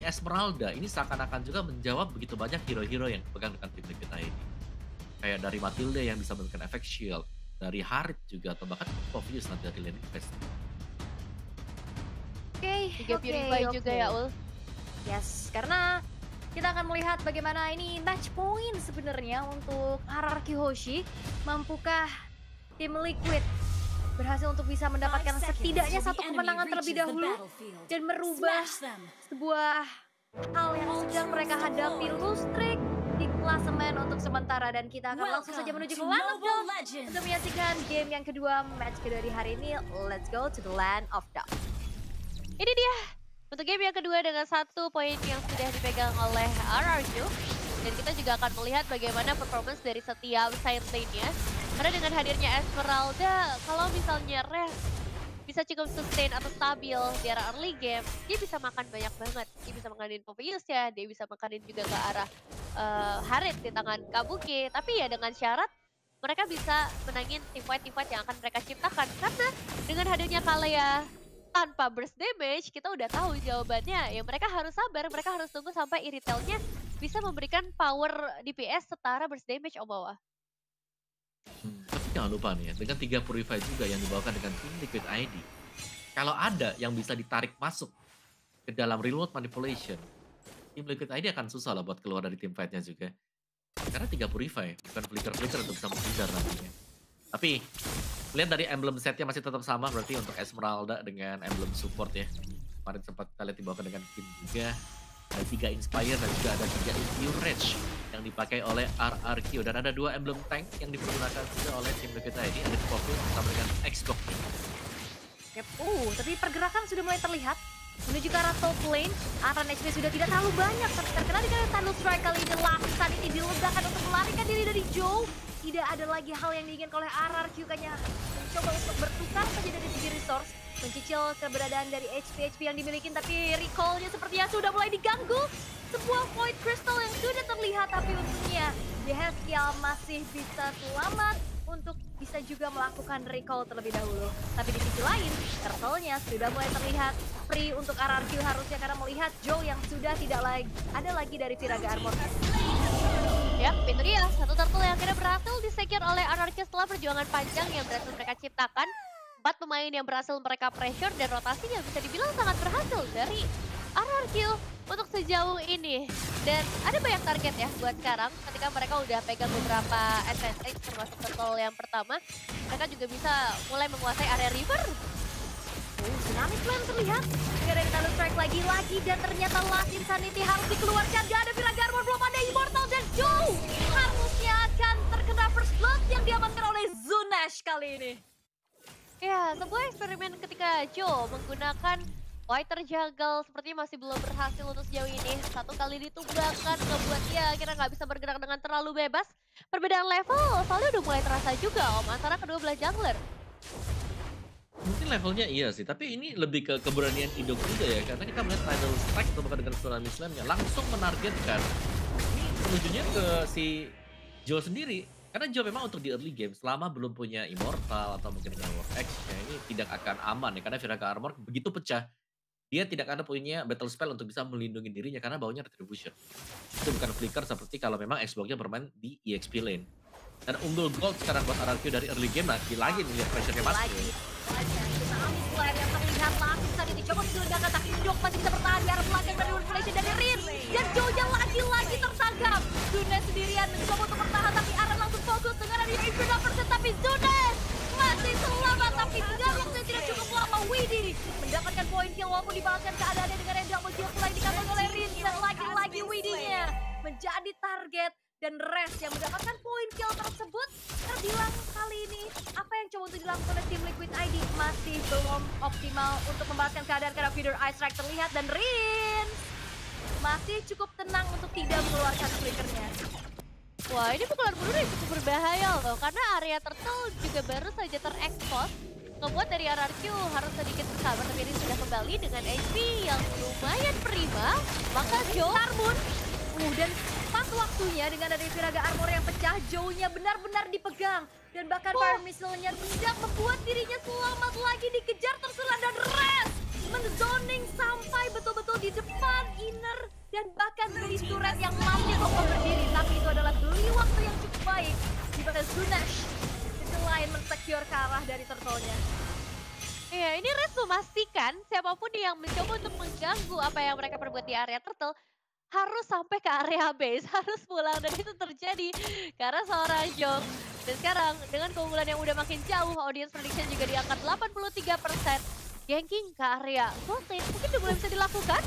Esmeralda ini seakan-akan juga menjawab begitu banyak hero-hero yang dipegang dengan tim Liquid ID. Kayak dari Matilda yang bisa memberikan efek shield, dari Harit juga, atau bahkan Obvious nanti dari Lane Quest. Oke, Juga oke, Purify juga oke. ya Ul. Yes, karena kita akan melihat bagaimana ini match point sebenarnya untuk RRQ Hoshi. Mampukah tim Liquid berhasil untuk bisa mendapatkan setidaknya satu kemenangan terlebih dahulu dan merubah sebuah hal yang sedang mereka hadapi, lose streak di klasemen untuk sementara, dan kita akan langsung saja menuju ke Land of Dogs untuk menyaksikan game yang kedua, match kedua di hari ini. Let's go to the Land of Dogs. Ini dia untuk game yang kedua dengan 1 poin yang sudah dipegang oleh RRQ. Dan kita juga akan melihat bagaimana performance dari setiap side lane-nya. Karena dengan hadirnya Esmeralda, kalau misalnya Res bisa cukup sustain atau stabil di arah early game, dia bisa makan banyak banget. Dia bisa makanin Povius ya, dia bisa makanin juga ke arah Harit di tangan Kabuki. Tapi ya dengan syarat mereka bisa menangin teamfight yang akan mereka ciptakan. Karena dengan hadirnya Kalea tanpa burst damage, kita udah tahu jawabannya. Ya mereka harus sabar, mereka harus tunggu sampai Iritelnya bisa memberikan power DPS setara burst damage Omawa. Tapi jangan lupa nih ya, dengan 3 Purify juga yang dibawakan dengan tim Liquid ID. Kalau ada yang bisa ditarik masuk ke dalam reload manipulation, tim Liquid ID akan susah lah buat keluar dari tim fight-nya juga. Karena 3 Purify, bukan flicker-flicker untuk bisa menghindar nantinya. Tapi, lihat dari emblem setnya masih tetap sama, berarti untuk Esmeralda dengan emblem support ya. Kemarin sempat kita lihat dibawakan dengan Kim juga. Ada 3 Inspire dan juga ada 3 Infuse Rage yang dipakai oleh RRQ. Dan ada 2 emblem tank yang dipergunakan juga oleh tim Liquid ID. Ada Fokus bersama dengan Xbox. Yep. Tapi pergerakan sudah mulai terlihat menuju ke arah top lane. Aran HP sudah tidak terlalu banyak, tapi terkena dengan Thunder Strike kali ini. Lapisan ini diledakkan untuk melarikan diri dari Joe. Tidak ada lagi hal yang diinginkan oleh RRQ, hanya mencoba untuk bertukar saja dari segi resource, mencicil keberadaan dari HP yang dimiliki, tapi recall-nya sepertinya sudah mulai diganggu. Sebuah Void Crystal yang sudah terlihat, tapi untungnya Deheskia masih bisa selamat untuk bisa juga melakukan recall terlebih dahulu. Tapi di sisi lain, turtle-nya sudah mulai terlihat free untuk RRQ harusnya, karena melihat Joe yang sudah tidak lagi ada lagi dari Viraga Armor. Ya, itu dia. Satu turtle yang akhirnya berhasil disecure oleh RRQ setelah perjuangan panjang yang berhasil mereka ciptakan. 4 pemain yang berhasil mereka pressure dan rotasinya bisa dibilang sangat berhasil dari RRQ untuk sejauh ini. Dan ada banyak target ya buat sekarang ketika mereka udah pegang beberapa advantage termasuk turtle yang pertama. Mereka juga bisa mulai menguasai area river. Tsunami Flame terlihat. Gak ada Thunder Strike lagi dan ternyata Last Insanity harus dikeluarkan. Gak ada Viraga Armor, belum ada Immortal, dan Joe harusnya akan terkena First Blood yang diamankan oleh Zunash kali ini. Ya, sebuah eksperimen ketika Joe menggunakan Fighter Juggle sepertinya masih belum berhasil untuk sejauh ini. 1 kali ditumbangkan, ngebuat dia akhirnya nggak bisa bergerak dengan terlalu bebas. Perbedaan level soalnya udah mulai terasa juga antara kedua belah jungler. Mungkin levelnya iya sih, tapi ini lebih ke keberanian Indok juga ya, karena kita melihat Tidal Strike atau dengan Tsunami Slam-nya langsung menargetkan. Ini menujunya ke si Joe sendiri, karena Joe memang untuk di early game selama belum punya Immortal atau mungkin dengan War X ya, ini tidak akan aman ya, karena Viraga Armor begitu pecah, dia tidak akan punya battle spell untuk bisa melindungi dirinya karena baunya Retribution. Itu bukan flicker seperti kalau memang Xbox-nya bermain di EXP lane. Dan unggul gold sekarang buat RRQ dari early game lagi melihat pressure-nya masuk. Tsunami Flare yang terlihat langsung tadi dicoba diledakan, tapi Indok masih bisa bertahan di arah belakang dari Revelation dari Rin. Dan Joe-nya lagi-lagi tertangkap. Zunes sendirian mencoba untuk bertahan, tapi Aran langsung fokus dengan ada Infinite Percent, tapi Zunes masih selamat, tapi dengan waktu yang tidak cukup lama. Widhi mendapatkan poin kill walaupun dibalaskan keadaannya dengan yang double kill mulai dikatakan oleh Rin, dan lagi-lagi Widhi-nya menjadi target. Dan Rest yang mendapatkan poin kill tersebut terbilang kali ini apa yang coba untuk dilakukan oleh tim Liquid ID masih belum optimal untuk membalaskan keadaan karena Feeder Ice Strike terlihat, dan Rin masih cukup tenang untuk tidak mengeluarkan flickernya. Wah, ini pukulan bunuh yang cukup berbahaya loh, karena area turtle juga baru saja terekspos. Ngebuat dari RRQ harus sedikit bersabar, tapi ini sudah kembali dengan HP yang lumayan prima. Maka Joe Tarmun, dan pas waktunya dengan ada Viraga Armor yang pecah, Joe-nya benar-benar dipegang. Dan bahkan Fire Missile-nya tidak membuat dirinya selamat lagi, dikejar tersulan, dan Rest menzoning sampai betul-betul di depan inner turret yang masih kokoh berdiri, tapi itu adalah beli waktu yang cukup baik di pada Zunash. Selain men-secure ke arah dari turtle-nya. Iya, ini Red memastikan siapapun yang mencoba untuk mengganggu apa yang mereka perbuat di area turtle harus sampai ke area base, harus pulang dan itu terjadi karena seorang Jong. Dan sekarang dengan keunggulan yang udah makin jauh, audience prediction juga di angka 83%. Ganking ke area gold lane mungkin udah mulai bisa dilakukan.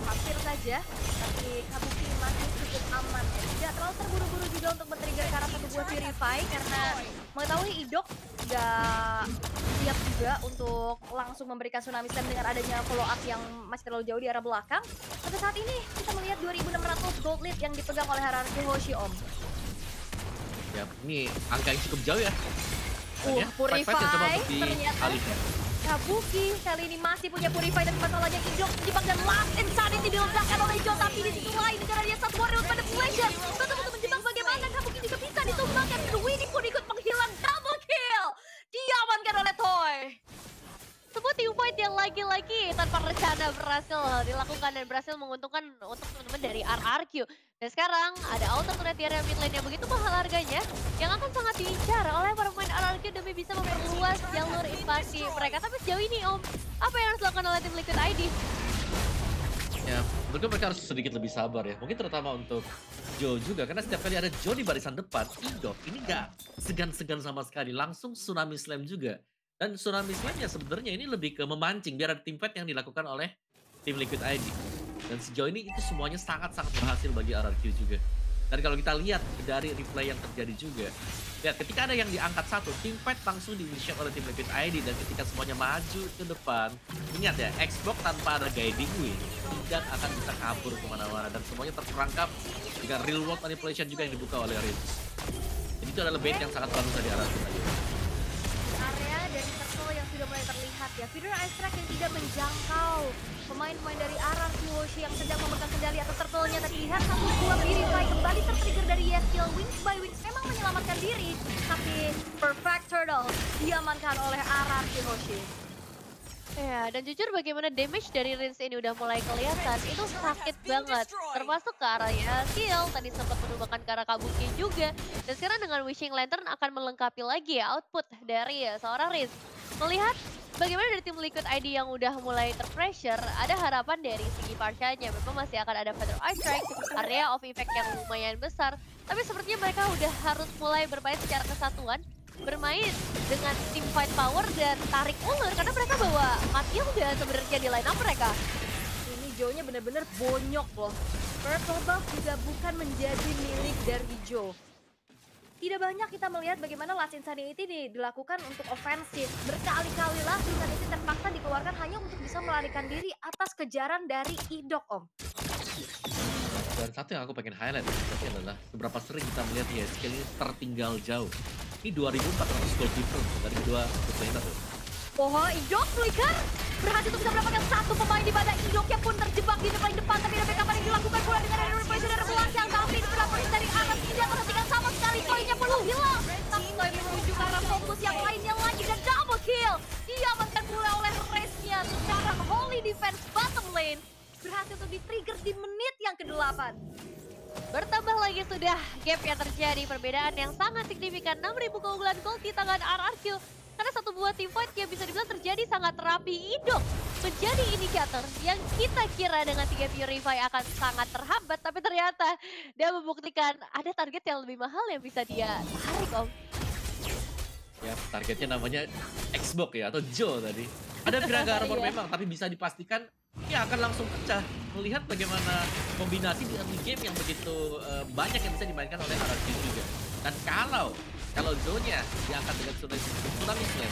Hampir saja, tapi Kabuki masih cukup aman. Tidak terlalu terburu-buru juga untuk men-trigger ke arah satu buah Purify karena mengetahui Idok nggak siap juga untuk langsung memberikan Tsunami Slam dengan adanya follow up yang masih terlalu jauh di arah belakang. Pada saat ini kita melihat 2.600 gold lead yang dipegang oleh Hierarchy Hoshi, Om. Ya, ini angka yang cukup jauh ya. Purify ternyata dialihkan. Kabuki kali ini masih punya Purify, tapi masalahnya Idok terjebak dan Last Insanity diledakkan oleh Jo. Tapi di sisi lain negara dia satu warrior manipulation betul-betul menjebak bagaimana Kabuki juga bisa ditumbangkan. Winnie pun ikut menghilang, double kill diamankan oleh Toy. Sebuah team fight yang lagi-lagi tanpa rencana berhasil dilakukan dan berhasil menguntungkan untuk teman-teman dari RRQ. Dan sekarang ada auto turret di area mid lane yang begitu mahal harganya yang akan sangat diincar oleh para pemain RRQ demi bisa memperluas jalur invasi mereka. Tapi sejauh ini Om, apa yang harus dilakukan oleh tim Liquid ID? Ya, menurutku mereka harus sedikit lebih sabar ya. Mungkin terutama untuk Jo juga, karena setiap kali ada Jo di barisan depan, Idok ini nggak segan-segan sama sekali, langsung Tsunami Slam juga. Dan Tsunami Slam ya sebenarnya ini lebih ke memancing biar ada team fight yang dilakukan oleh tim Liquid ID. Dan sejauh ini itu semuanya sangat-sangat berhasil bagi RRQ juga. Dan kalau kita lihat dari replay yang terjadi juga, lihat ketika ada yang diangkat satu, team fight langsung di-initiate oleh tim Liquid ID. Dan ketika semuanya maju ke depan, ingat ya, Xbox tanpa ada guiding wing tidak akan bisa kabur kemana-mana. Dan semuanya terperangkap dengan real world manipulation juga yang dibuka oleh Rinse. Jadi itu adalah bait yang sangat bagus dari RRQ tadi. Area dari circle yang sudah mulai terlihat ya, feeder ice track yang tidak menjangkau pemain-pemain dari RRQ Hoshi yang sedang memegang kendali atas turtle-nya. Tadi lihat satu buah Purify kembali tertrigger dari Yeskiel. Wings by Wings memang menyelamatkan diri, tapi Perfect Turtle diamankan oleh RRQ Hoshi. Ya, dan jujur bagaimana damage dari Rinse ini udah mulai kelihatan, itu sakit banget. Termasuk ke arahnya Skill, tadi sempat menumbangkan ke arah Kabuki juga. Dan sekarang dengan Wishing Lantern akan melengkapi lagi ya output dari seorang Rinse. Melihat bagaimana dari tim Liquid ID yang udah mulai terpressure, ada harapan dari segi Parshanya. Memang masih akan ada Feather Ice Strike, area of effect yang lumayan besar. Tapi sepertinya mereka udah harus mulai bermain secara kesatuan, bermain dengan team fight power dan tarik ulur karena mereka bawa Matthew udah sebenarnya di line up mereka. Ini Jo-nya benar-benar bonyok loh. Purple buff juga bukan menjadi milik dari Jo. Tidak banyak kita melihat bagaimana Last Insanity ini dilakukan untuk ofensif. Berkali-kali lah Insanity terpaksa dikeluarkan hanya untuk bisa melarikan diri atas kejaran dari Idok, Om. Dan satu yang aku pengen highlight adalah seberapa sering kita melihat ya skill ini tertinggal jauh. Ini 2.400 gold difference dari kedua player tuh. Poho Idok flicker berhasil untuk bisa mendapatkan satu pemain di mana Idoknya pun terjebak di paling depan, tapi ada backup yang dilakukan pula dengan replacement dari belakang. Tapi ini berlaporan dari atas tidak perhatikan sama sekali, Toy-nya perlu hilang. Tapi Toy menuju ke arah fokus yang lainnya lagi dan double kill diamankan pula oleh race-nya. Sekarang Holy Defense bottom lane berhasil untuk di-trigger di menit yang ke-8. Bertambah lagi sudah gap yang terjadi, perbedaan yang sangat signifikan, 6.000 keunggulan gold di tangan RRQ. Karena satu buah team fight yang bisa dibilang terjadi sangat rapi. Idok menjadi indikator yang kita kira dengan 3 Purify akan sangat terhambat, tapi ternyata dia membuktikan ada target yang lebih mahal yang bisa dia tarik, Om. Ya, targetnya namanya Xbox ya, atau Jo tadi. Ada Piraga Armor memang, tapi bisa dipastikan ya akan langsung pecah. Melihat bagaimana kombinasi di early game yang begitu banyak yang bisa dimainkan oleh RRQ juga. Dan kalau Zo-nya diangkat dengan Tsunami Slam,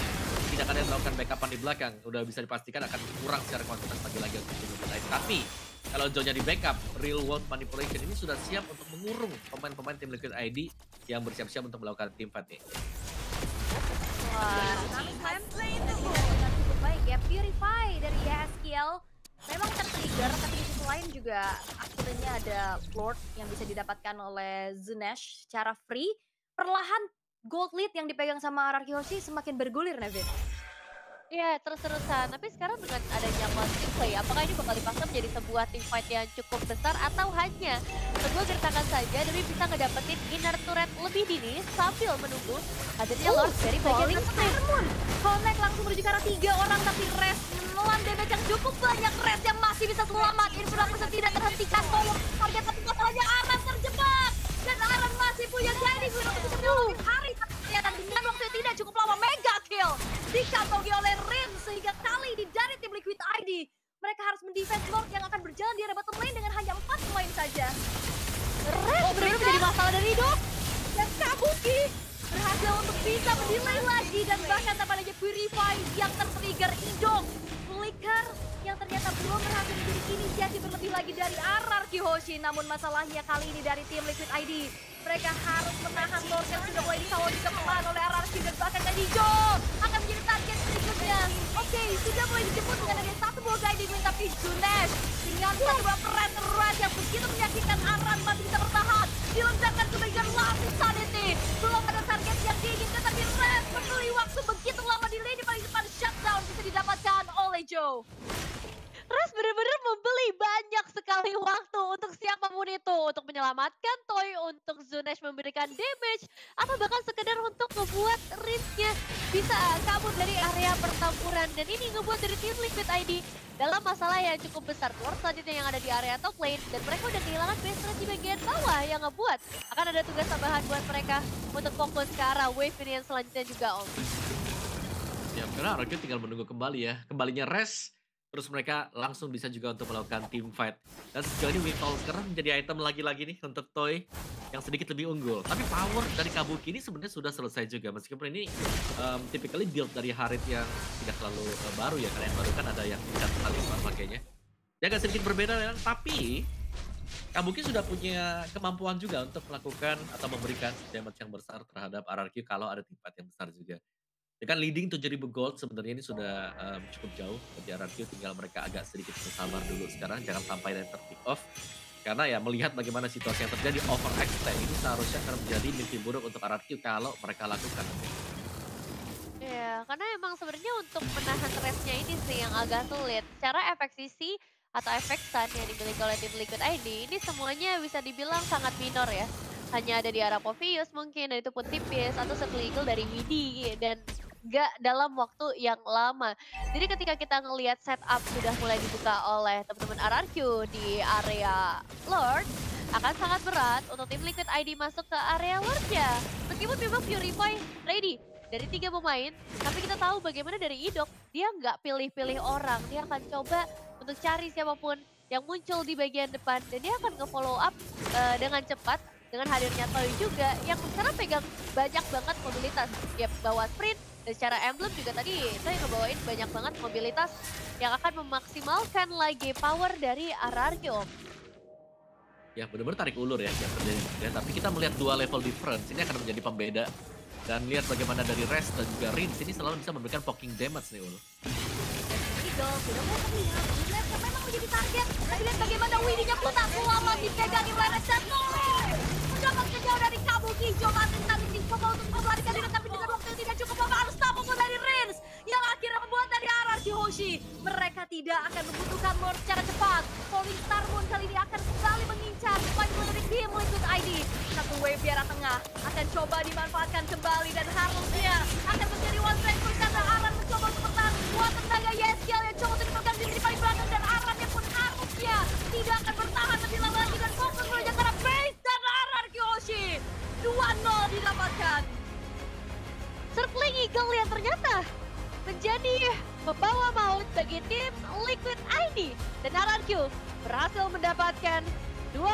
tidak akan melakukan backupan di belakang, udah bisa dipastikan akan kurang secara kuantitas lagi untuk tim Liquid ID. Tapi kalau Zo-nya di backup, real world manipulation ini sudah siap untuk mengurung pemain-pemain tim Liquid ID yang bersiap-siap untuk melakukan team fight nih. Wah, Tsunami Slam dengan cukup baik ya. Purify dari Yeskiel memang tertrigger, tapi di sisi lain juga akhirnya ada Lord yang bisa didapatkan oleh Zunash secara free. Perlahan gold lead yang dipegang sama RRQ Hoshi semakin bergulir, Nevin. Iya, terus-terusan. Tapi sekarang dengan adanya closing play, apakah ini bakal dipaksa menjadi sebuah team fight yang cukup besar atau hanya sebuah gertakan saja demi bisa ngedapetin inner turret lebih dini sambil menunggu hadirnya Lord dari bagian extreme. Connect langsung menuju ke arah 3 orang, tapi Res menelan damage yang cukup banyak. Res yang masih bisa selamat. Infraction tidak terhentikan. Tolong target, tapi masalahnya Aran terjebak. Dan Aran masih punya guiding untuk bisa menyelamatkan Hari. Dan dengan waktu yang tidak cukup lama, mega kill dikantongi oleh Rin. Sehingga kali ini dari tim Liquid ID, mereka harus mendefense Lord yang akan berjalan di area bottom lane dengan hanya 4 poin saja. Res benar menjadi masalah dari hidup. Dan Kabuki berhasil untuk bisa mendelay lagi, dan bahkan tanpa adanya Purify yang tertrigger Idok. Flicker yang ternyata belum berhasil menjadi inisiasi berlebih lagi dari RRQ Hoshi. Namun masalahnya kali ini dari tim Liquid ID, mereka harus menahan Lord yang sudah mulai dikawal juga pelan oleh RRQ, dan bahkan Kadijo akan menjadi target berikutnya. Oke, sudah mulai dijemput dengan adanya satu buah guiding wing, tapi Junesh dengan satu buah keren red yang begitu menyakitkan, Aran masih bisa bertahan. Diledakkan ke bagian langsung Sanity. Belum ada target yang diinginkan, tapi Red peduli waktu begitu lama di lini paling depan. Shutdown bisa didapatkan oleh Joe. Res benar-benar membeli banyak sekali waktu untuk siapapun itu. Untuk menyelamatkan Toy, untuk Zunesh memberikan damage, atau bahkan sekedar untuk ngebuat Rinsnya bisa kabur dari area pertempuran. Dan ini ngebuat dari tim Liquid ID dalam masalah yang cukup besar. Lord selanjutnya yang ada di area top lane, dan mereka udah kehilangan base rate di bagian bawah yang ngebuat akan ada tugas tambahan buat mereka untuk fokus ke arah wave ini yang selanjutnya juga, Om. Ya, karena RRQ tinggal menunggu kembali ya. Kembalinya Res, terus mereka langsung bisa juga untuk melakukan team fight. Dan sejauh ini Windtalker menjadi item lagi-lagi nih untuk Toy yang sedikit lebih unggul. Tapi power dari Kabuki ini sebenarnya sudah selesai juga. Meskipun ini typically build dari Harit yang tidak terlalu baru ya. Karena yang baru kan ada yang tingkat Khalifa makanya. Ya agak sedikit berbeda ya. Tapi Kabuki sudah punya kemampuan juga untuk melakukan atau memberikan damage yang besar terhadap RRQ kalau ada tim fight yang besar juga. Dengan leading 7.000 gold sebenarnya ini sudah cukup jauh bagi RRQ, tinggal mereka agak sedikit bersabar dulu sekarang, jangan sampai nanti pick off. Karena ya melihat bagaimana situasi yang terjadi, overextend ini seharusnya akan menjadi mimpi buruk untuk RRQ kalau mereka lakukan. Ya, karena emang sebenarnya untuk menahan restnya ini sih yang agak sulit. Secara efek sisi atau efek stun yang dimiliki oleh tim Liquid ID, ini semuanya bisa dibilang sangat minor ya. Hanya ada di arah Povius mungkin, dan itu pun tipis, atau satu eagle dari Widi, dan gak dalam waktu yang lama. Jadi ketika kita ngelihat setup sudah mulai dibuka oleh teman-teman RRQ di area Lord, akan sangat berat untuk tim Liquid ID masuk ke area Lord-nya. Meskipun memang Purify ready dari 3 pemain, tapi kita tahu bagaimana dari Idok, dia nggak pilih-pilih orang, dia akan coba untuk cari siapapun yang muncul di bagian depan, dan dia akan nge-follow up dengan cepat dengan hadirnya Toy juga yang sekarang pegang banyak banget mobilitas. Dia bawa sprint, dan secara emblem juga tadi Toy ngebawain banyak banget mobilitas yang akan memaksimalkan lagi power dari RRQ, Om. Ya benar-benar tarik ulur ya yang terjadi. Ya, tapi kita melihat dua level difference ini akan menjadi pembeda. Dan lihat bagaimana dari Res dan juga Rins ini selalu bisa memberikan poking damage nih Ul. Eagle sudah mau terlihat, Junesh yang memang menjadi target. Tapi lihat bagaimana Widinya pun tak lama dipegangi oleh Res dan Noleh. Mendapat kejauh dari Kabuki, Joe Martin tadi coba untuk melarikan diri, tapi dengan waktu yang tidak cukup lama harus tampuk dari Rins yang akhirnya membuat dari RRQ Hoshi. Mereka tidak akan membutuhkan Lord secara cepat. Falling Star Moon kali ini akan kembali mengincar poin dari tim Liquid ID. Satu wave di arah tengah akan coba dimanfaatkan kembali, dan harusnya akan menjadi one strike push karena Aran mencoba untuk bertahan. Kuat tenaga Yeskiel yang coba untuk dipegang diri di paling belakang, dan Arannya pun harusnya tidak akan bertahan lebih lama lagi, dan fokus menuju ke arah base dan RRQ Hoshi. 2-0 didapatkan. Circling Eagle yang ternyata menjadi pembawa maut bagi tim Liquid ID, dan RRQ berhasil mendapatkan 2-0